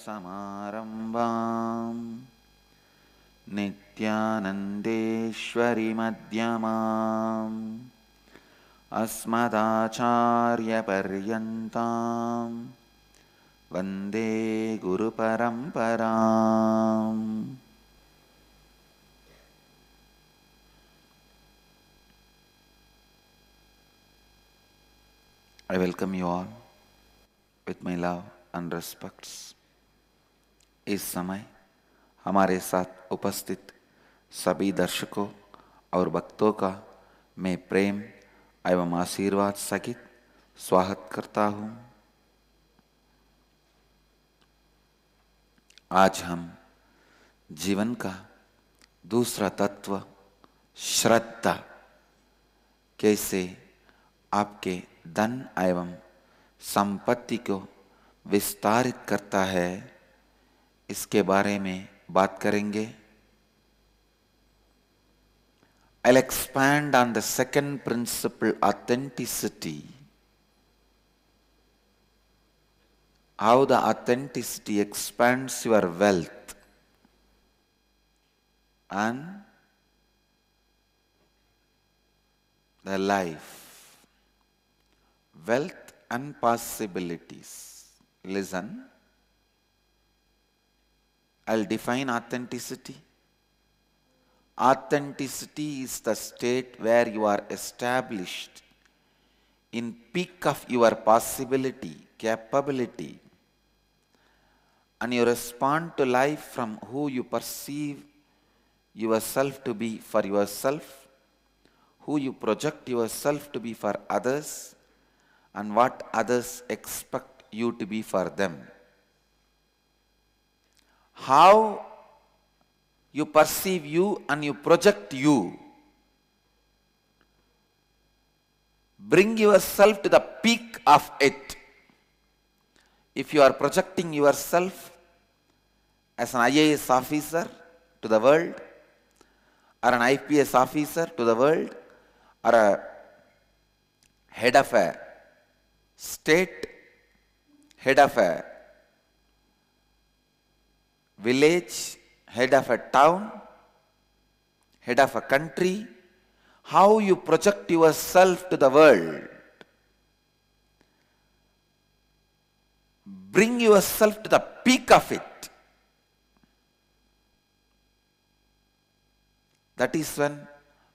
Samarambam Nithyanandeshwari Madhyamam Asmadacharya Paryantam Vande Guru Paramparam. I welcome you all with my love and respects. इस समय हमारे साथ उपस्थित सभी दर्शकों और भक्तों का मैं प्रेम एवं आशीर्वाद सहित स्वागत करता हूँ। आज हम जीवन का दूसरा तत्व श्रद्धा कैसे आपके धन एवं संपत्ति को विस्तारित करता है, इसके बारे में बात करेंगे। I'll expand on the second principle, authenticity. How the authenticity expands your wealth and the life. Wealth and possibilities. Listen. I'll define authenticity. Authenticity is the state where you are established in peak of your possibility, capability, and you respond to life from who you perceive yourself to be for yourself, who you project yourself to be for others, and what others expect you to be for them. How you perceive you and you project you. Bring yourself to the peak of it. If you are projecting yourself as an IAS officer to the world, or an IPS officer to the world, or a head of a state, head of a village, head of a town, head of a country, how you project yourself to the world. Bring yourself to the peak of it. That is when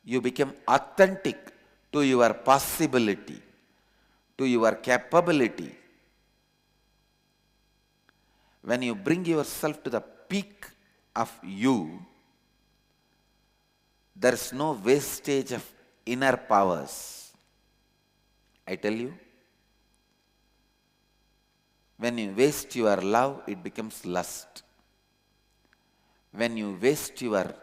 you become authentic to your possibility, to your capability. When you bring yourself to the peak of you, there is no wastage of inner powers. I tell you, when you waste your love, it becomes lust. When you waste your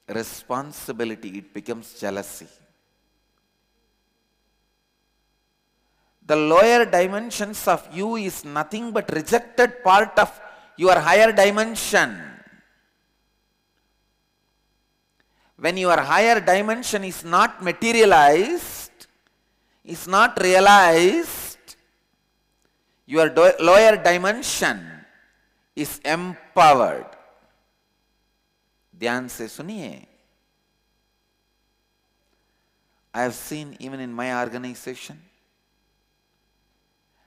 responsibility, it becomes jealousy. The lower dimensions of you is nothing but rejected part of your higher dimension. When your higher dimension is not materialized, is not realized, your lower dimension is empowered. Dhyan se suniye. I have seen even in my organization,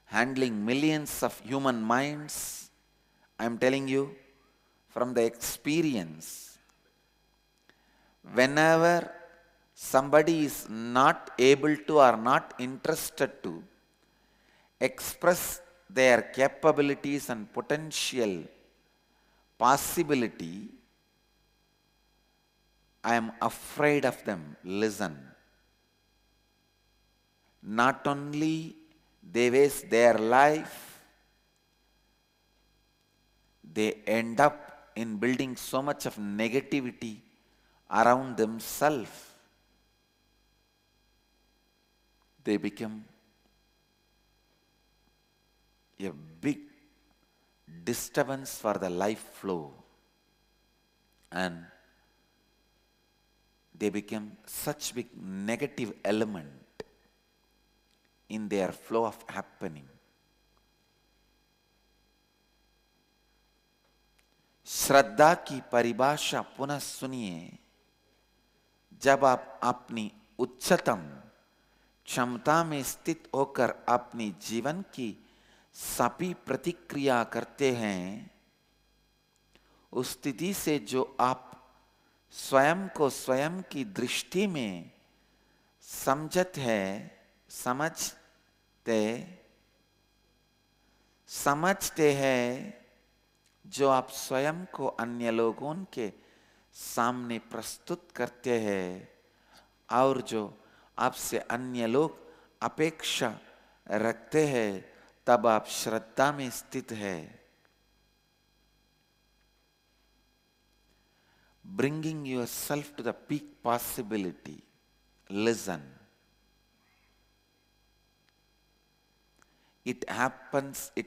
handling millions of human minds, I am telling you from the experience, whenever somebody is not able to or not interested to express their capabilities and potential possibility, I am afraid of them. Listen. Not only they waste their life, they end up in building so much of negativity around themselves. They become a big disturbance for the life flow, and they become such big negative element in their flow of happening. श्रद्धा की परिभाषा पुनः सुनिए। जब आप अपनी उच्चतम क्षमता में स्थित होकर अपनी जीवन की सभी प्रतिक्रिया करते हैं, उस स्थिति से जो आप स्वयं को स्वयं की दृष्टि में समझते हैं, जो आप स्वयं को अन्य लोगों के सामने प्रस्तुत करते हैं और जो आपसे अन्य लोग अपेक्षा रखते हैं, तब आप श्रद्धा में स्थित है। Bringing yourself to the peak possibility. Listen. It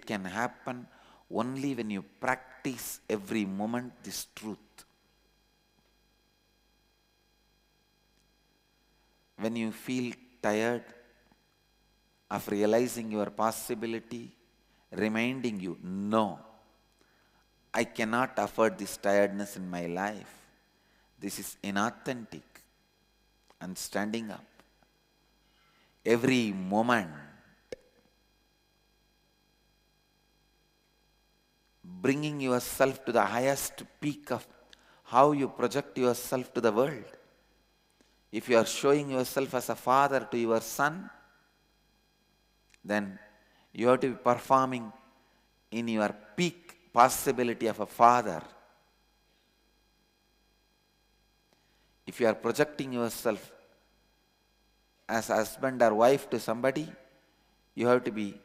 can happen only when you practice every moment this truth. When you feel tired of realizing your possibility, reminding you, no, I cannot afford this tiredness in my life. This is inauthentic. And standing up. Every moment. Bringing yourself to the highest peak of how you project yourself to the world. If you are showing yourself as a father to your son, then you have to be performing in your peak possibility of a father. If you are projecting yourself as husband or wife to somebody, you have to be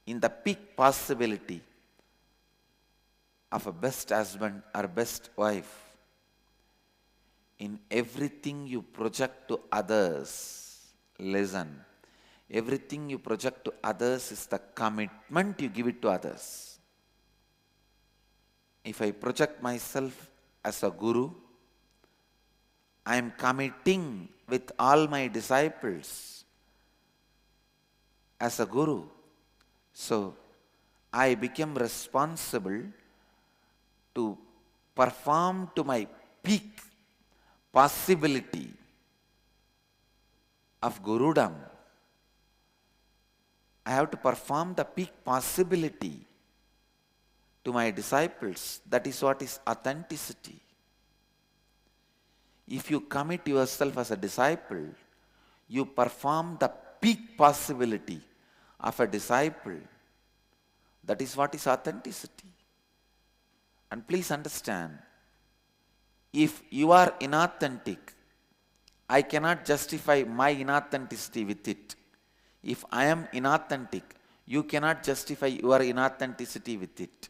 in the peak possibility of a best husband or best wife. In everything you project to others, listen, everything you project to others is the commitment you give it to others. If I project myself as a guru, I am committing with all my disciples as a guru. So, I become responsible to perform to my peak possibility of gurudom. I have to perform the peak possibility to my disciples. That is what is authenticity. If you commit yourself as a disciple, you perform the peak possibility of a disciple. That is what is authenticity. And please understand, if you are inauthentic, I cannot justify my inauthenticity with it. If I am inauthentic, you cannot justify your inauthenticity with it.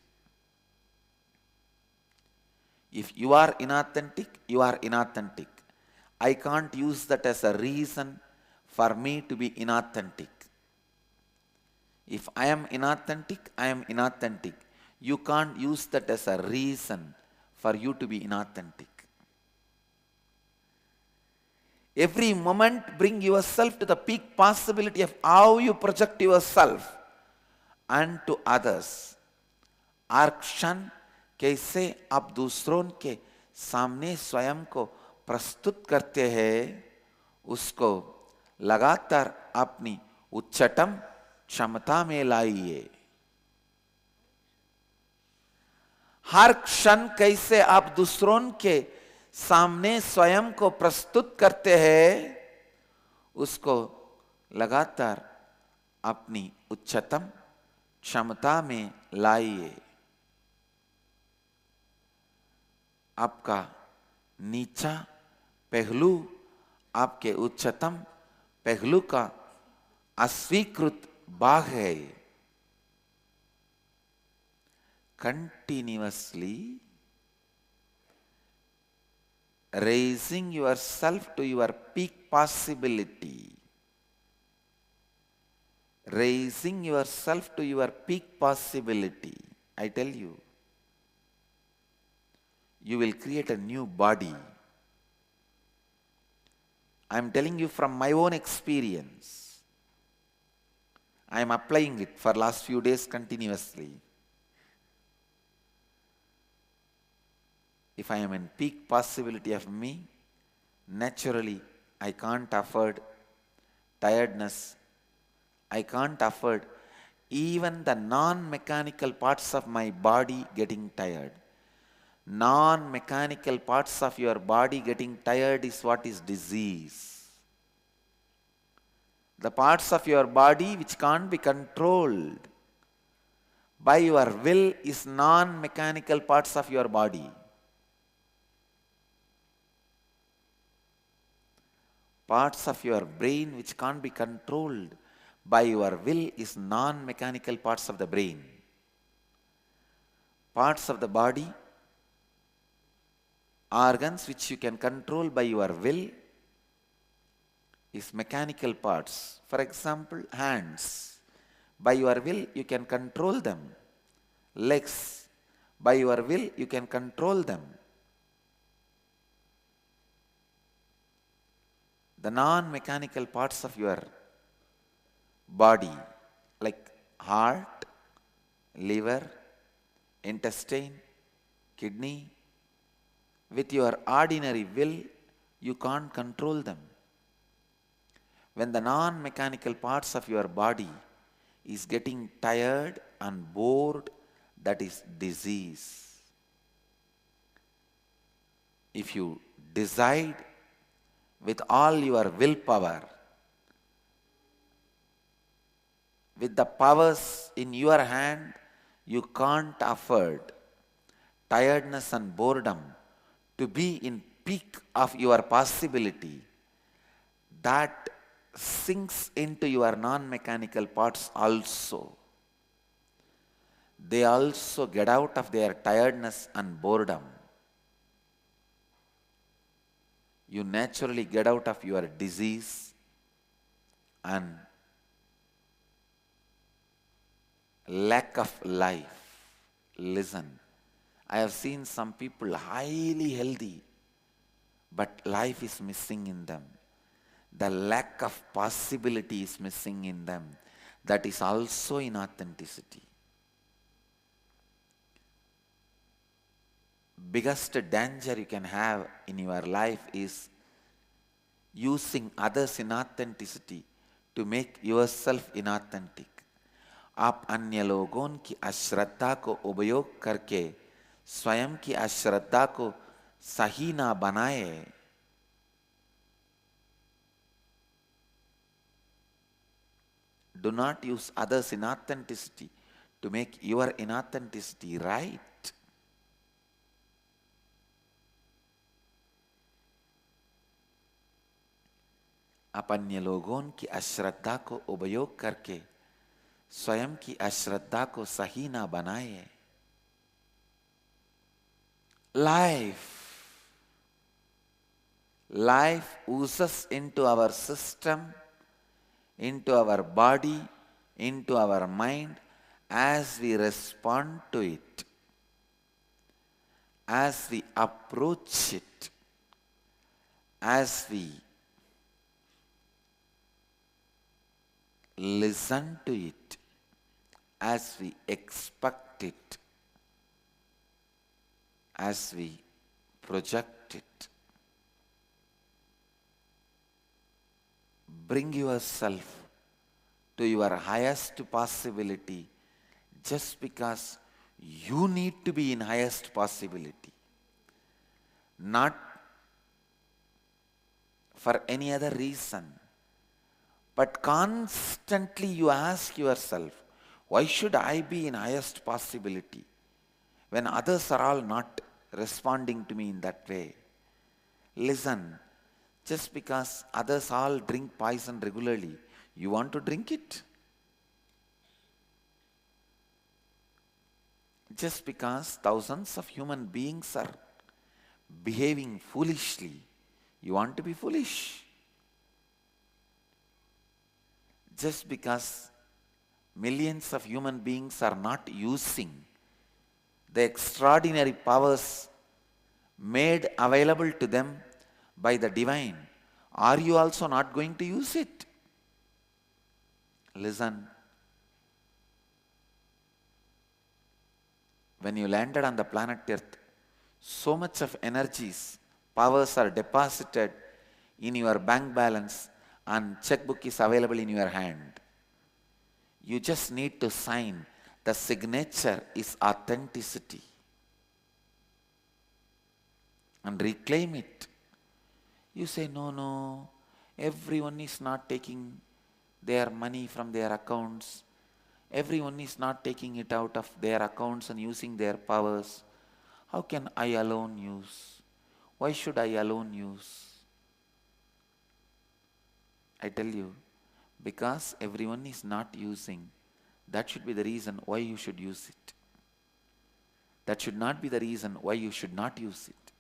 If you are inauthentic, you are inauthentic. I can't use that as a reason for me to be inauthentic. If I am inauthentic, I am inauthentic. You can't use that as a reason for you to be inauthentic. Every moment bring yourself to the peak possibility of how you project yourself and to others. हर क्षण कैसे आप दूसरों के सामने स्वयं को प्रस्तुत करते हैं, उसको लगातार अपनी उच्चतम क्षमता में लाइए। हर क्षण कैसे आप दूसरों के सामने स्वयं को प्रस्तुत करते हैं, उसको लगातार अपनी उच्चतम क्षमता में लाइए। आपका नीचा पहलू आपके उच्चतम पहलू का अस्वीकृत भाग है। Continuously raising yourself to your peak possibility. Raising yourself to your peak possibility. I tell you, you will create a new body. I am telling you from my own experience. I am applying it for last few days continuously. If I am in peak possibility of me, naturally I can't afford tiredness. I can't afford even the non-mechanical parts of my body getting tired. Non-mechanical parts of your body getting tired is what is disease. The parts of your body which can't be controlled by your will is non-mechanical parts of your body. Parts of your brain which can't be controlled by your will is non-mechanical parts of the brain. Parts of the body, organs which you can control by your will is mechanical parts. For example, hands. By your will you can control them. Legs. By your will you can control them. The non-mechanical parts of your body like heart, liver, intestine, kidney, with your ordinary will you can't control them. When the non-mechanical parts of your body is getting tired and bored, that is disease. If you decide with all your willpower, with the powers in your hand, you can't afford tiredness and boredom to be in peak of your possibility. That sinks into your non-mechanical parts also. They also get out of their tiredness and boredom. You naturally get out of your disease and lack of life. Listen, I have seen some people highly healthy, but life is missing in them. The lack of possibility is missing in them. That is also inauthenticity. Biggest danger you can have in your life is using others' inauthenticity to make yourself inauthentic. आप अन्य लोगों की अश्रद्धा को उपयोग करके स्वयं की अश्रद्धा को सही ना बनाए. Do not use others' inauthenticity to make your inauthenticity right. आप अन्य लोगों की अश्रद्धा को उपयोग करके स्वयं की अश्रद्धा को सही ना बनाए. Life oozes into our system, into our body, into our mind as we respond to it, as we approach it, as we listen to it, as we expect it, as we project it. Bring yourself to your highest possibility just because you need to be in highest possibility, not for any other reason. But constantly you ask yourself, why should I be in highest possibility when others are all not responding to me in that way? Listen, just because others all drink poison regularly, you want to drink it? Just because thousands of human beings are behaving foolishly, you want to be foolish? Just because millions of human beings are not using the extraordinary powers made available to them by the divine, are you also not going to use it? Listen, when you landed on the planet Earth, So much of energies, powers are deposited in your bank balance and checkbook is available in your hand. You just need to sign. The signature is authenticity. And reclaim it. You say, no, everyone is not taking their money from their accounts. Everyone is not taking it out of their accounts and using their powers. How can I alone use? Why should I alone use? I tell you, because everyone is not using, that should be the reason why you should use it. That should not be the reason why you should not use it.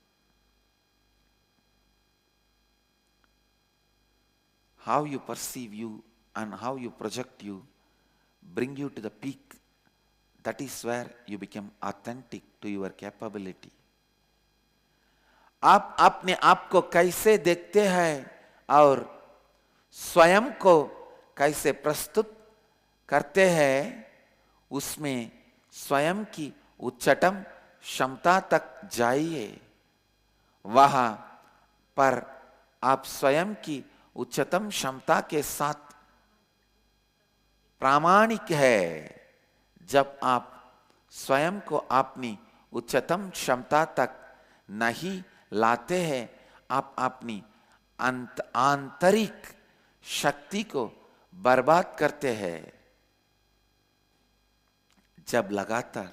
How you perceive you and how you project you bring you to the peak. That is where you become authentic to your capability. आप अपने आप को कैसे देखते हैं और स्वयं को कैसे प्रस्तुत करते हैं, उसमें स्वयं की उच्चतम क्षमता तक जाइए. वहां पर आप स्वयं की उच्चतम क्षमता के साथ प्रामाणिक है. जब आप स्वयं को अपनी उच्चतम क्षमता तक नहीं लाते हैं, आप अपनी आंतरिक शक्ति को बर्बाद करते हैं. जब लगातार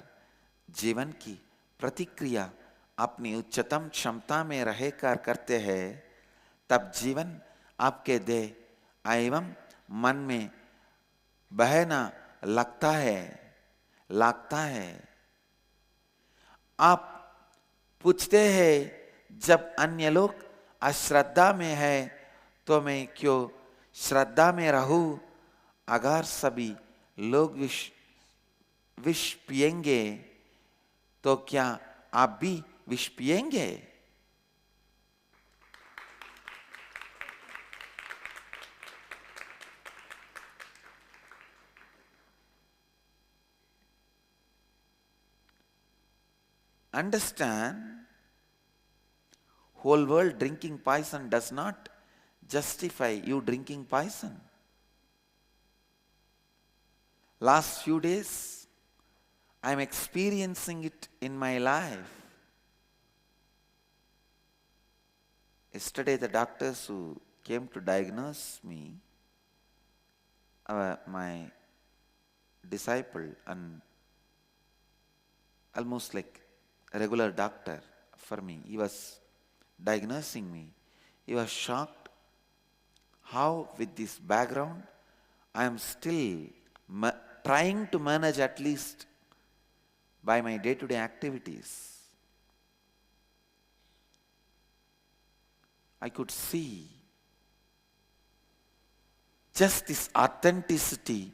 जीवन की प्रतिक्रिया अपनी उच्चतम क्षमता में रहकर करते हैं, तब जीवन आपके देह एवं मन में बहना लगता है. आप पूछते हैं, जब अन्य लोग अश्रद्धा में है तो मैं क्यों श्रद्धा में रहूं? अगर सभी लोग विष पिएंगे तो क्या आप भी विष पिएंगे? Understand, whole world drinking poison does not justify you drinking poison. Last few days, I am experiencing it in my life. Yesterday, the doctors who came to diagnose me, my disciple and almost like a regular doctor for me, he was diagnosing me. He was shocked how with this background I am still trying to manage at least by my day-to-day activities. I could see just this authenticity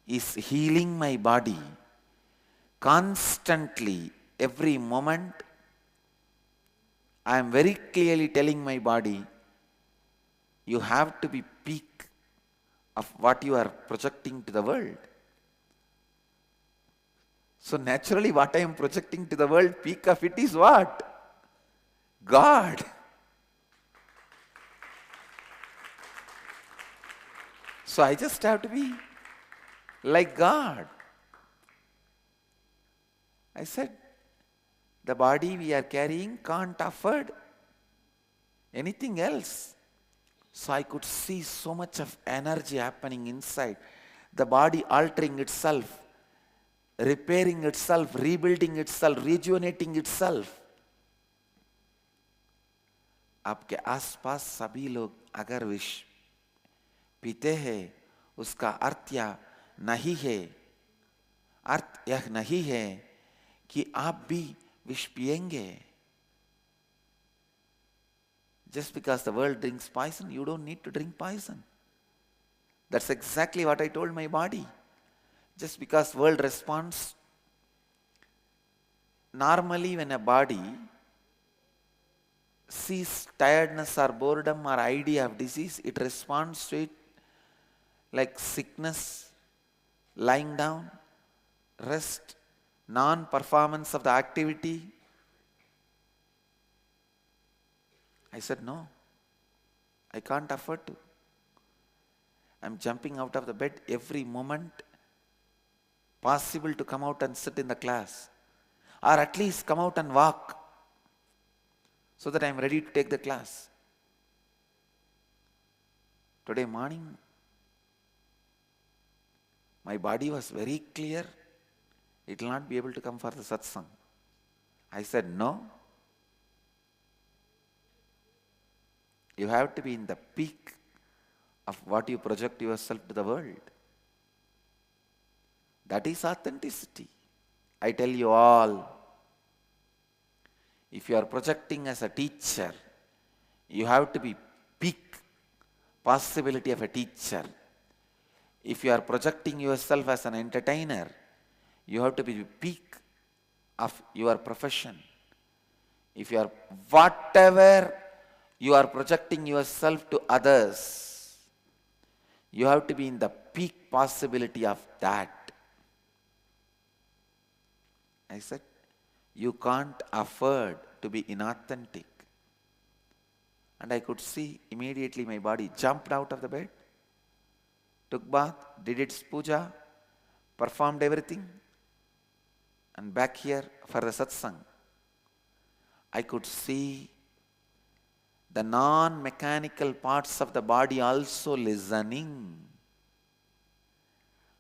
is healing my body constantly. Every moment I am very clearly telling my body, you have to be peak of what you are projecting to the world. So naturally what I am projecting to the world, peak of it is what? God. So I just have to be like God. I said, the body we are carrying can't afford anything else. So I could see so much of energy happening inside. The body altering itself, repairing itself, rebuilding itself, rejuvenating itself. आपके आसपास सभी लोग अगर विष पीते हैं, उसका अर्थ यह नहीं है, अर्थ यह नहीं है कि आप भी विष पिएंगे. Just because the world drinks poison, you don't need to drink poison. That's exactly what I told my body. Just because world responds, normally when a body sees tiredness or boredom or idea of disease, it responds to it like sickness, lying down, rest, non-performance of the activity. I said, no, I can't afford to. I'm jumping out of the bed every moment possible to come out and sit in the class, or at least come out and walk so that I'm ready to take the class. Today morning, my body was very clear. It will not be able to come for the satsang. I said, no. You have to be in the peak of what you project yourself to the world. That is authenticity. I tell you all, if you are projecting as a teacher, you have to be peak possibility of a teacher. If you are projecting yourself as an entertainer, you have to be the peak of your profession. If you are whatever you are projecting yourself to others, you have to be in the peak possibility of that. I said, you can't afford to be inauthentic. And I could see immediately my body jumped out of the bed, took bath, did its puja, performed everything, and back here for the satsang. I could see the non-mechanical parts of the body also listening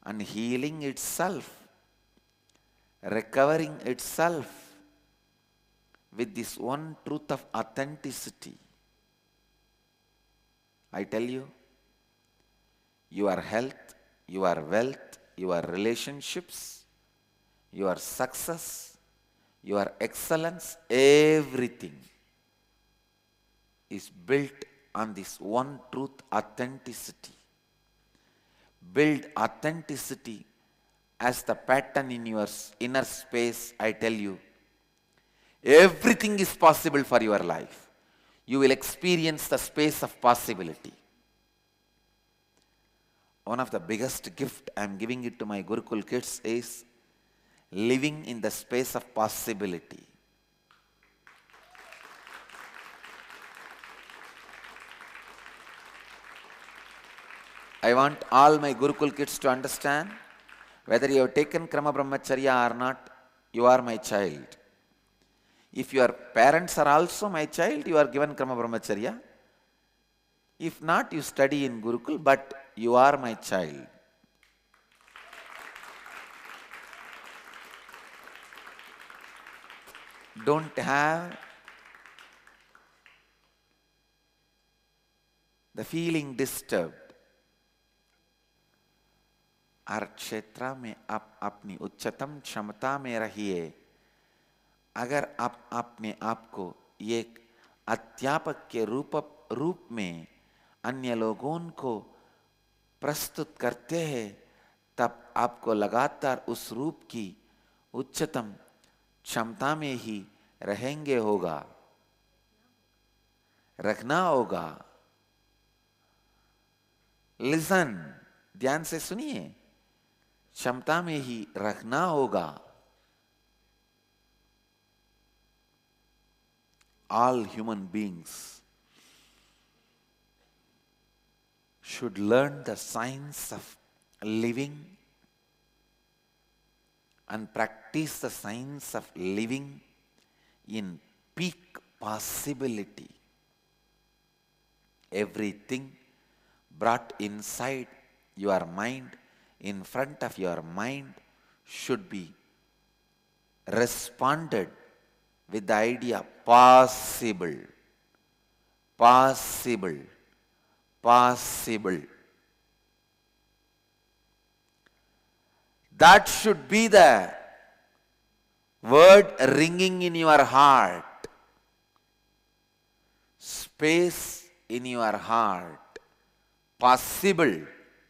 and healing itself, recovering itself with this one truth of authenticity. I tell you, your health, your wealth, your relationships, your success, your excellence, everything is built on this one truth, authenticity. Build authenticity as the pattern in your inner space. I tell you, everything is possible for your life. You will experience the space of possibility. One of the biggest gifts I am giving it to my Gurukul kids is living in the space of possibility. I want all my Gurukul kids to understand, whether you have taken Krama Brahmacharya or not, you are my child. If your parents are also my child, you are given Krama Brahmacharya. If not, you study in Gurukul, but you are my child. Don't have the feeling disturbed. हर क्षेत्र में आप अपनी uchchatham क्षमता में रहिए. अगर आप अपने आप को एक अध्यापक के रूप में अन्य लोगों को प्रस्तुत करते हैं, तब आपको लगातार उस रूप की उच्चतम क्षमता में ही रखना होगा. लिसन, ध्यान से सुनिए, क्षमता में ही रखना होगा. All human beings should learn the science of living and practice the science of living in peak possibility. Everything brought inside your mind, in front of your mind, should be responded with the idea possible, possible, possible. That should be the word ringing in your heart. Space in your heart. Possible,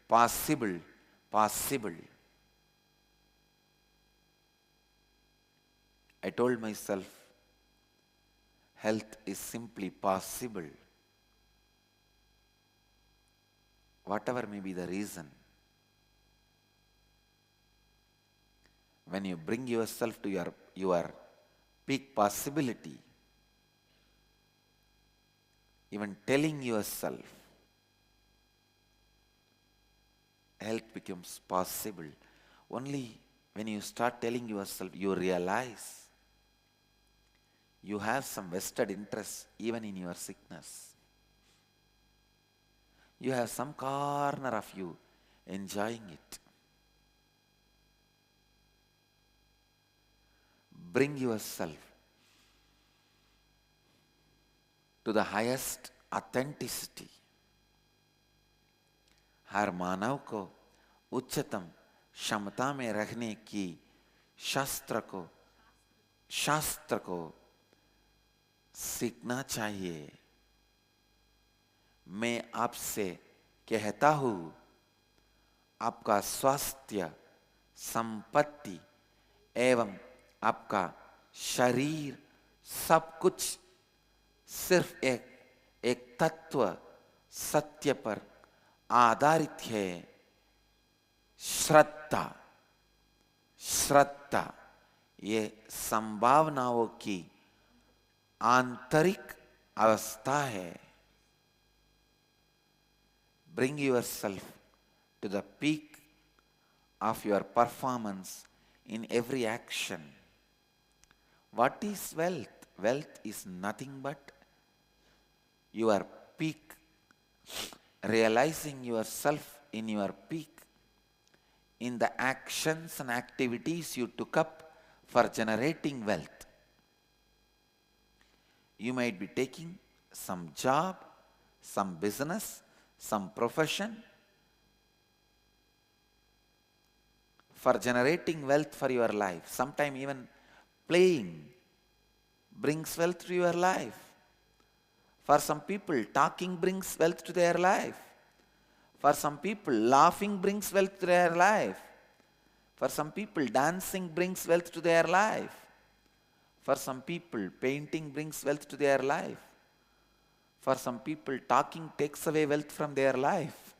possible, possible. I told myself, health is simply possible. Whatever may be the reason, when you bring yourself to your peak possibility, even telling yourself, health becomes possible. Only when you start telling yourself, you realize you have some vested interest even in your sickness. You have some corner of you enjoying it. Bring yourself to the highest authenticity. हर मानव को उच्चतम क्षमता में रहने की शास्त्र को सीखना चाहिए. मैं आपसे कहता हूं, आपका स्वास्थ्य, संपत्ति एवं आपका शरीर सब कुछ सिर्फ एक तत्व सत्य पर आधारित है. श्रद्धा ये संभावनाओं की आंतरिक अवस्था है. Bring yourself to the peak of your performance in every action. What is wealth? Wealth is nothing but your peak, realizing yourself in your peak, in the actions and activities you took up for generating wealth. You might be taking some job, some business, some profession for generating wealth for your life. Sometimes even playing brings wealth to your life. For some people, talking brings wealth to their life. For some people, laughing brings wealth to their life. For some people, dancing brings wealth to their life. For some people, painting brings wealth to their life. For some people, talking takes away wealth from their life.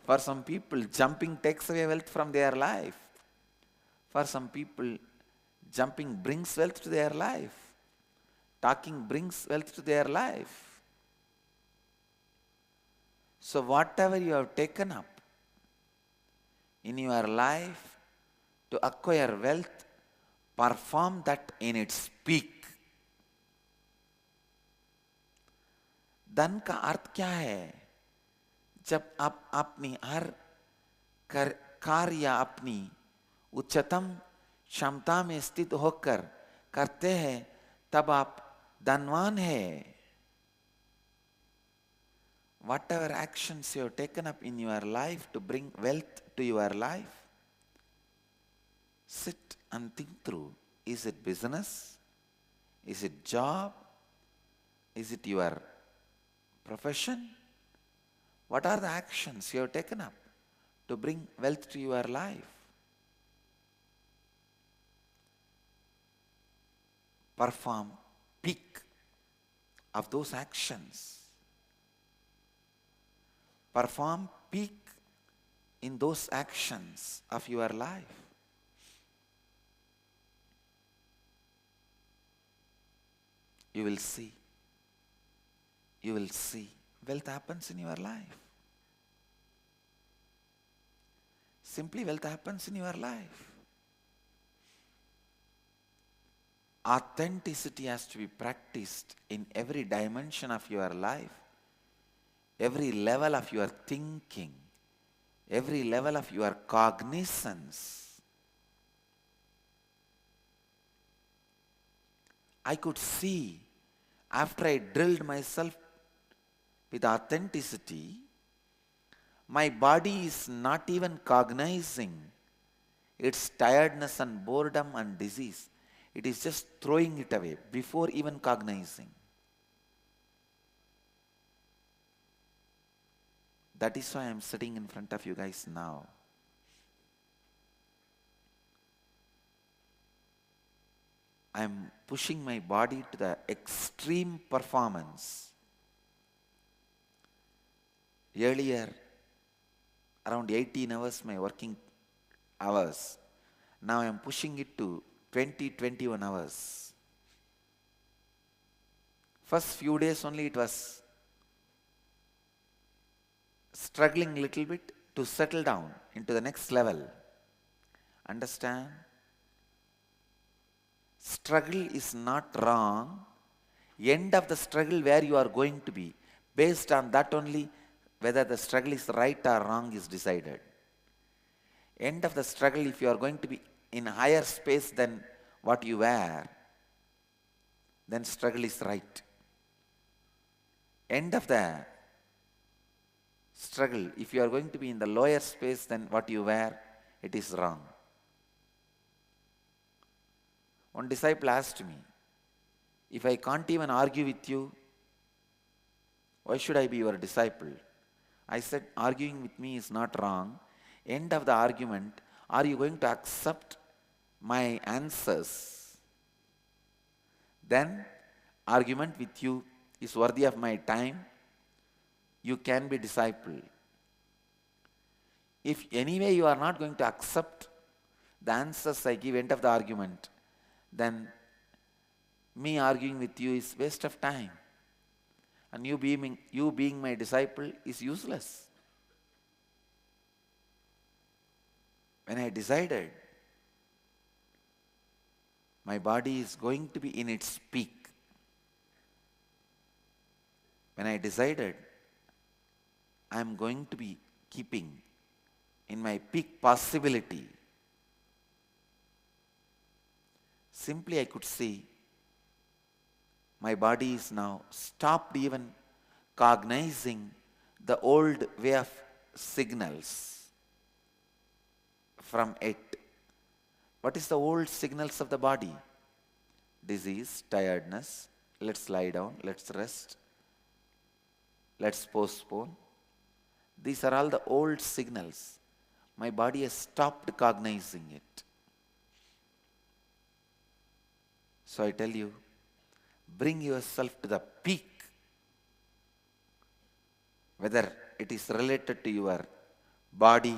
For some people, jumping takes away wealth from their life. For some people, jumping brings wealth to their life. Talking brings wealth to their life. So whatever you have taken up in your life to acquire wealth, perform that in its peak. धन का अर्थ क्या है? जब आप अपनी हर कार्य अपनी उच्चतम क्षमता में स्थित होकर करते हैं, तब आप धनवान हैं. Whatever actions you have taken up in your life to bring wealth to your life, sit and think through. Is it business? Is it job? Is it your profession? What are the actions you have taken up to bring wealth to your life? Perform peak of those actions. Perform peak in those actions of your life. You will see. You will see wealth happens in your life. Simply wealth happens in your life. Authenticity has to be practiced in every dimension of your life, every level of your thinking, every level of your cognizance. I could see after I drilled myself with authenticity, my body is not even cognizing its tiredness and boredom and disease. It is just throwing it away before even cognizing. That is why I am sitting in front of you guys now. I am pushing my body to the extreme performance. Earlier, around 18 hours my working hours. Now I am pushing it to 20, 21 hours First few days only it was struggling little bit to settle down into the next level. Understand? Struggle is not wrong. End of the struggle where you are going to be. Based on that only whether the struggle is right or wrong is decided. End of the struggle, if you are going to be in higher space than what you were, then struggle is right. End of the struggle, if you are going to be in the lower space than what you were, it is wrong. One disciple asked me, if I can't even argue with you, why should I be your disciple? I said, arguing with me is not wrong. End of the argument, are you going to accept my answers? Then argument with you is worthy of my time. You can be disciple. If anyway you are not going to accept the answers I give end of the argument, then me arguing with you is waste of time. And you being my disciple is useless. When I decided my body is going to be in its peak, when I decided I am going to be keeping in my peak possibility, simply I could see my body is now stopped even cognizing the old way of signals from it. What is the old signals of the body? Disease, tiredness, let's lie down, let's rest, let's postpone. These are all the old signals. My body has stopped cognizing it. So I tell you, bring yourself to the peak, whether it is related to your body,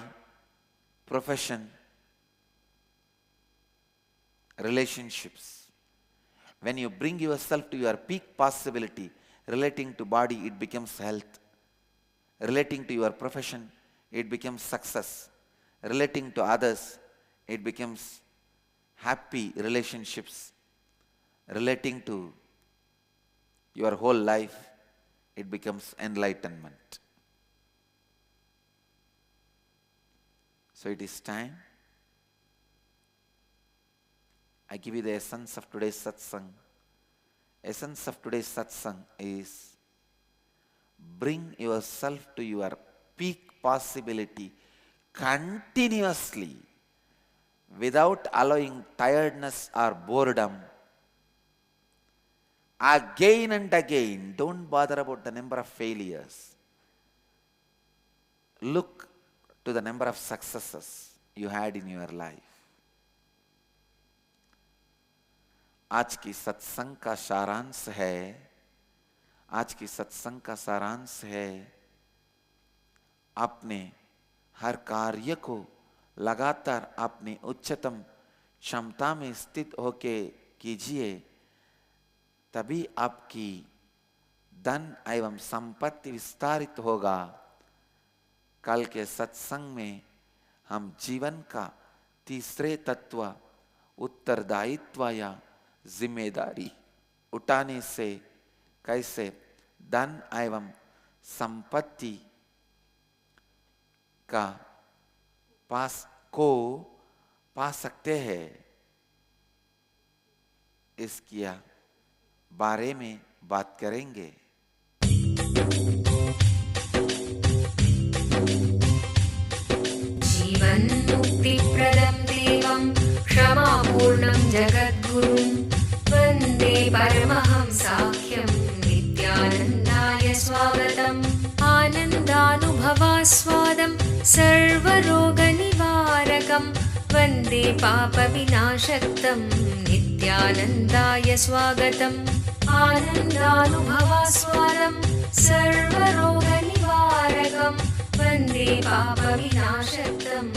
profession, relationships. When you bring yourself to your peak possibility, relating to body, it becomes health. Relating to your profession, it becomes success. Relating to others, it becomes happy relationships. Relating to your whole life, it becomes enlightenment. So it is time. I give you the essence of today's satsang. Essence of today's satsang is bring yourself to your peak possibility continuously without allowing tiredness or boredom. Again and again, don't bother about the number of failures. Look to the number of successes you had in your life. आज की सत्संग का सारांश है, आज की सत्संग का सारांश है, अपने हर कार्य को लगातार अपनी उच्चतम क्षमता में स्थित होके कीजिए, तभी आपकी धन एवं संपत्ति विस्तारित होगा। कल के सत्संग में हम जीवन का तीसरे तत्व उत्तरदायित्व या जिम्मेदारी उठाने से कैसे धन एवं संपत्ति का पा सकते हैं, इसकी बारे में बात करेंगे। जीवन मुक्ति प्रदं देवं क्षमापूर्णं जगद्गुरुं वन्दे परमहंसाख्यं नित्यानन्दाय स्वागतम्। आनन्दानुभवास्वादं सर्वरोगनिवारकं वन्दे पापविनाशक्तं नित्यानन्दाय स्वागतम्। आनन्दानुभवास्वादं सर्वरोगनिवारकं वन्दे पापविनाशक्तम्।